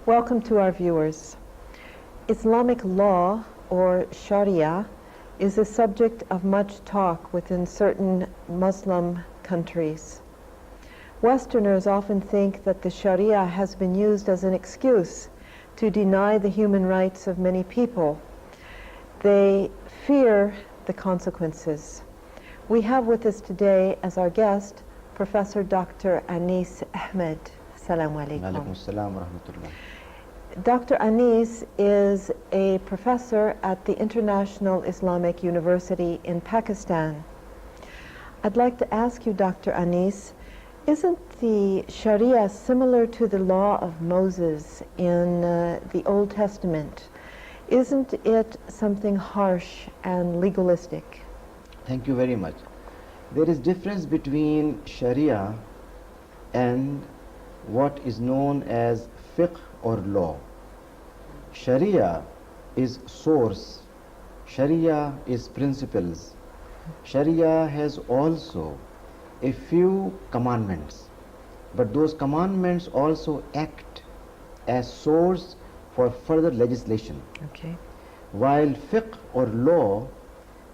Welcome to our viewers. Islamic law, or Shariah, is a subject of much talk within certain Muslim countries. Westerners often think that the Shariah has been used as an excuse to deny the human rights of many people. They fear the consequences. We have with us today as our guest Professor Dr. Anis Ahmad. Assalamu alaikum. Alaikum assalam wa rahmatullah. Dr. Anis is a professor at the International Islamic University in Pakistan. I'd like to ask you, Dr. Anis, isn't the Sharia similar to the law of Moses in the Old Testament? Isn't it something harsh and legalistic? Thank you very much. There is difference between Sharia and what is known as fiqh or law. Sharia is source. Sharia is principles. Sharia has also a few commandments, but those commandments also act as source for further legislation. Okay. While fiqh or law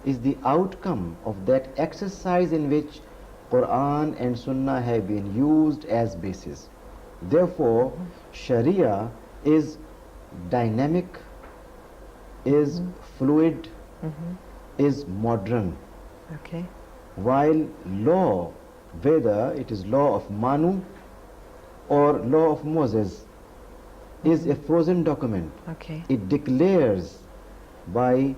is the outcome of that exercise in which Quran and Sunnah have been used as basis. Therefore, Sharia is dynamic, is fluid, is modern. Okay. While law, whether it is law of Manu or law of Moses, is a frozen document. Okay. It declares by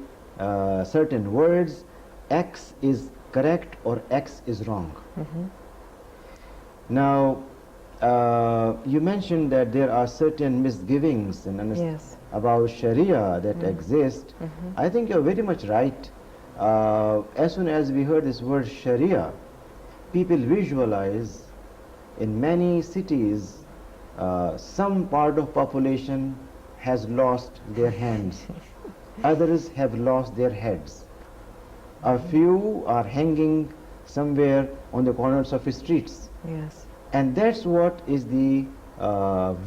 certain words X is correct or X is wrong. Now, you mentioned that there are certain misgivings and Yes. about Sharia that exist. I think you're very much right. As soon as we heard this word Sharia, people visualize in many cities some part of population has lost their hands, others have lost their heads. A few are hanging somewhere on the corners of the streets. Yes. And that's what is the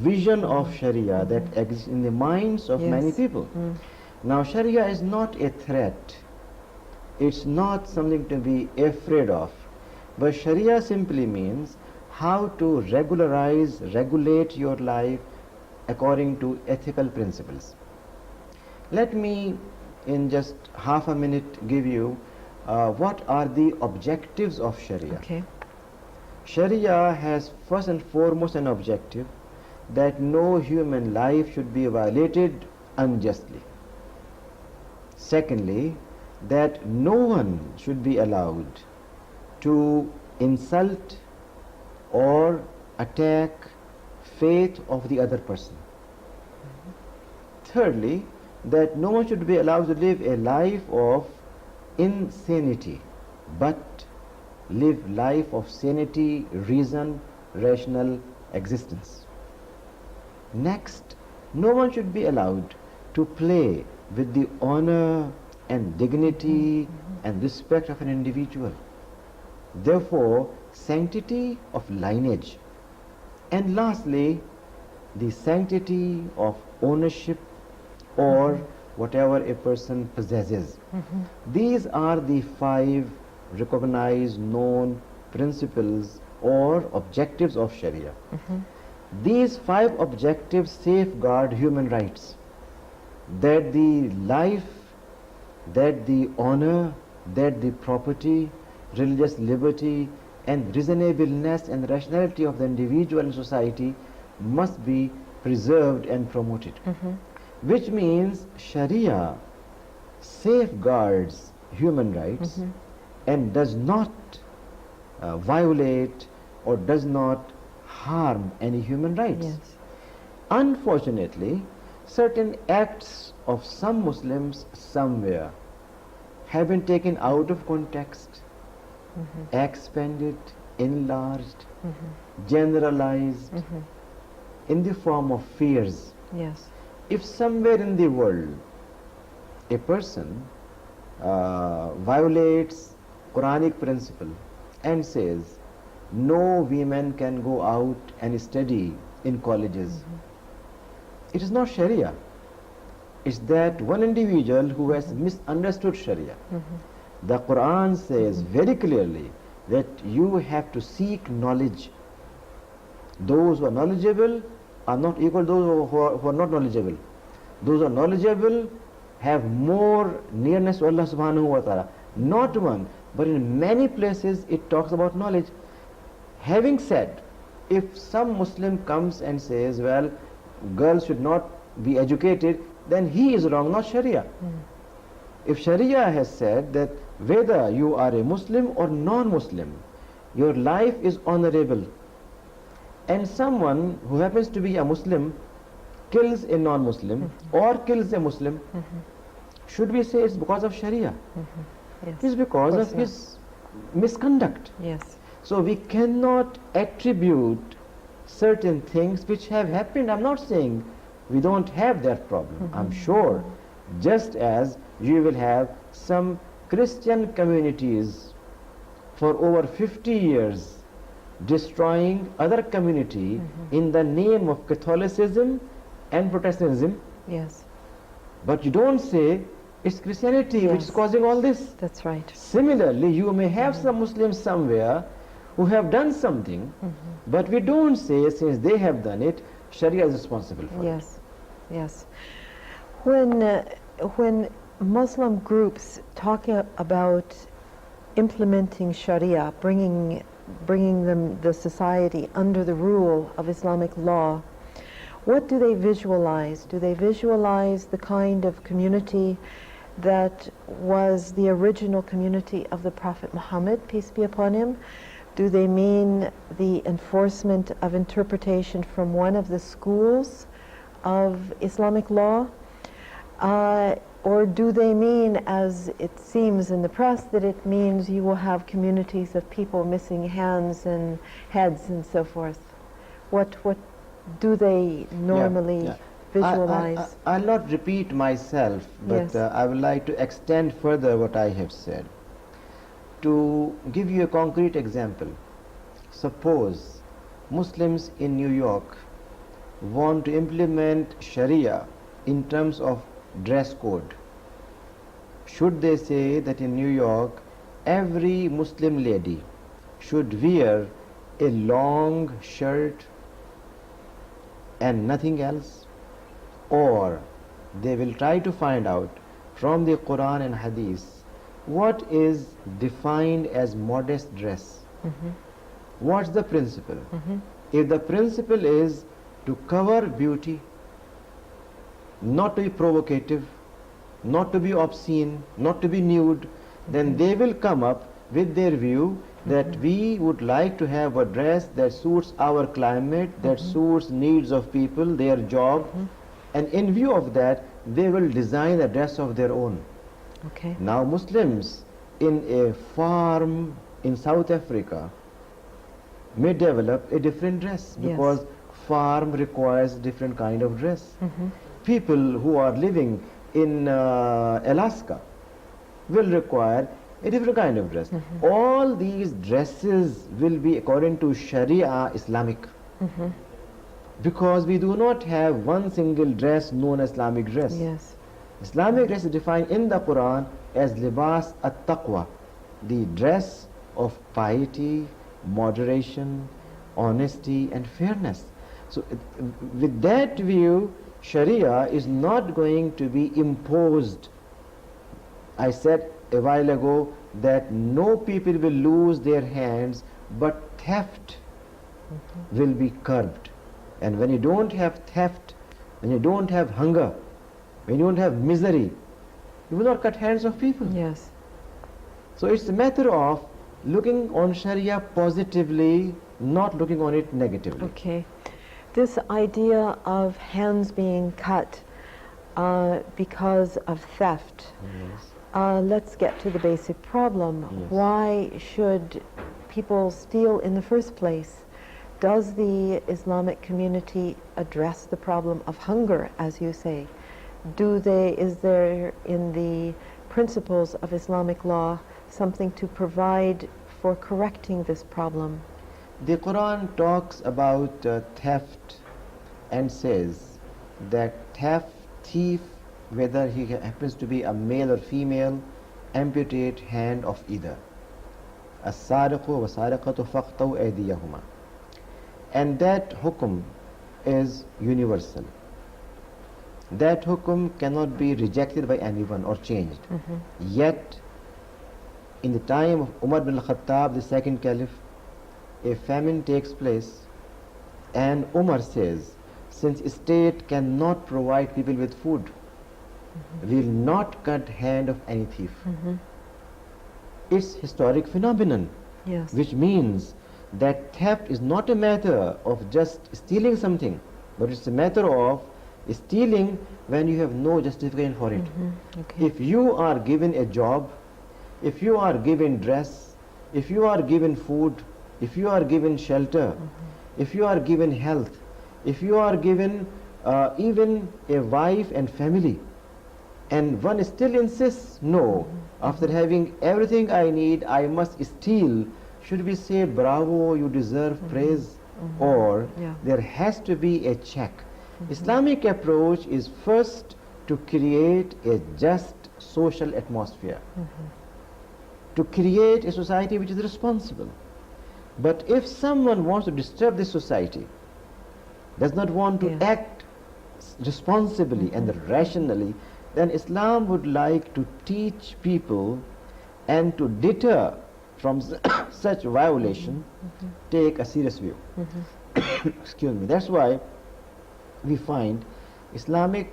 vision of Sharia that exists in the minds of many Yes. people. Now, Sharia is not a threat. It's not something to be afraid of. But Sharia simply means how to regulate your life according to ethical principles. Let me, in just half a minute, give you what are the objectives of Sharia. Okay. Sharia has first and foremost an objective that no human life should be violated unjustly. Secondly, that no one should be allowed to insult or attack faith of the other person. Thirdly, that no one should be allowed to live a life of insanity, but live life of sanity, reason, rational existence. Next, no one should be allowed to play with the honor and dignity and respect of an individual. Therefore, sanctity of lineage. And lastly, the sanctity of ownership or whatever a person possesses. These are the 5 recognized, known principles or objectives of Sharia. These 5 objectives safeguard human rights, that the life, that the honor, that the property, religious liberty and reasonableness and rationality of the individual and society must be preserved and promoted. Which means Sharia safeguards human rights and does not violate or does not harm any human rights. Yes. Unfortunately, certain acts of some Muslims somewhere have been taken out of context, expanded, enlarged, generalized in the form of fears. Yes. If somewhere in the world a person violates Quranic principle and says no women can go out and study in colleges, It is not Sharia. It's that one individual who has misunderstood Sharia. The Quran says very clearly that you have to seek knowledge. Those who are knowledgeable are not equal to those who are not knowledgeable. Those who are knowledgeable have more nearness to Allah subhanahu wa ta'ala. Not one, but in many places it talks about knowledge. Having said, if some Muslim comes and says, well, girls should not be educated, then he is wrong, not Sharia. If Sharia has said that whether you are a Muslim or non-Muslim, your life is honorable, and someone who happens to be a Muslim kills a non-Muslim or kills a Muslim, should we say it's because of Sharia? Yes. It's because of his misconduct. Yes. So we cannot attribute certain things which have happened. I'm not saying we don't have that problem. I'm sure, just as you will have some Christian communities for over 50 years destroying other community in the name of Catholicism and Protestantism, Yes. but you don't say it's Christianity which is Yes. causing all this. That's right. Similarly, you may have some Muslims somewhere who have done something, but we don't say since they have done it, Sharia is responsible for it. Yes. Yes. When Muslim groups talk about implementing Sharia, bringing the society under the rule of Islamic law, what do they visualize? Do they visualize the kind of community that was the original community of the Prophet Muhammad, peace be upon him? Do they mean the enforcement of interpretation from one of the schools of Islamic law? Or do they mean, as it seems in the press, that it means you will have communities of people missing hands and heads and so forth? What do they normally visualize? I'll not repeat myself, but Yes. I would like to extend further what I have said. To give you a concrete example, suppose Muslims in New York want to implement Sharia in terms of dress code. Should they say that in New York every Muslim lady should wear a long shirt and nothing else? Or they will try to find out from the Quran and Hadith what is defined as modest dress. What's the principle? If the principle is to cover beauty, not to be provocative, not to be obscene, not to be nude, then they will come up with their view that we would like to have a dress that suits our climate, that suits needs of people, their job, and in view of that they will design a dress of their own. Okay. Now Muslims in a farm in South Africa may develop a different dress because farm requires different kind of dress. People who are living in Alaska will require a different kind of dress. All these dresses will be according to Sharia Islamic, because we do not have one single dress known as Islamic dress. Yes. Islamic dress is defined in the Quran as libas at-taqwa, the dress of piety, moderation, honesty and fairness. So with that view, Sharia is not going to be imposed. I said a while ago that no people will lose their hands, but theft will be curbed. And when you don't have theft, when you don't have hunger, when you don't have misery, you will not cut hands of people. Yes. So it's a matter of looking on Sharia positively, not looking on it negatively. Okay. This idea of hands being cut because of theft, let's get to the basic problem. Yes. Why should people steal in the first place? Does the Islamic community address the problem of hunger, as you say? Is there in the principles of Islamic law something to provide for correcting this problem? The Quran talks about theft and says that thief, whether he happens to be a male or female, amputate hand of either. السارق والسارقة فاقطعوا أيديهما. And that hukum is universal. That hukum cannot be rejected by anyone or changed. Yet, in the time of Umar bin al-Khattab, the second caliph, a famine takes place, and Umar says, since state cannot provide people with food, we will not cut hand of any thief. It's historic phenomenon, Yes. which means that theft is not a matter of just stealing something, but it's a matter of stealing when you have no justification for it. Okay. If you are given a job, if you are given dress, if you are given food, if you are given shelter, if you are given health, if you are given even a wife and family, and one still insists, no, after having everything I need, I must steal, should we say, bravo, you deserve praise? Or Yeah. there has to be a check. Islamic approach is first to create a just social atmosphere, to create a society which is responsible. But if someone wants to disturb this society, does not want to Yes. act responsibly and rationally, then Islam would like to teach people and to deter from such violation, take a serious view. Excuse me. That's why we find Islamic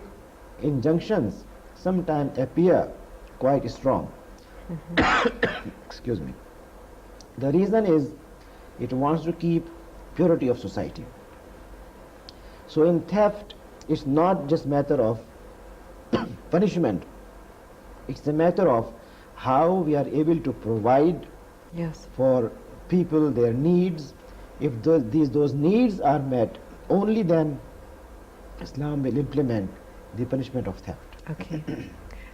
injunctions sometimes appear quite strong. Excuse me. The reason is it wants to keep purity of society. So in theft, it's not just matter of punishment. It's a matter of how we are able to provide Yes. for people their needs. If those needs are met, only then Islam will implement the punishment of theft. Okay.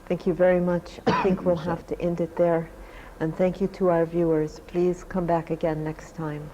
Thank you very much. I think we'll have to end it there. And thank you to our viewers. Please come back again next time.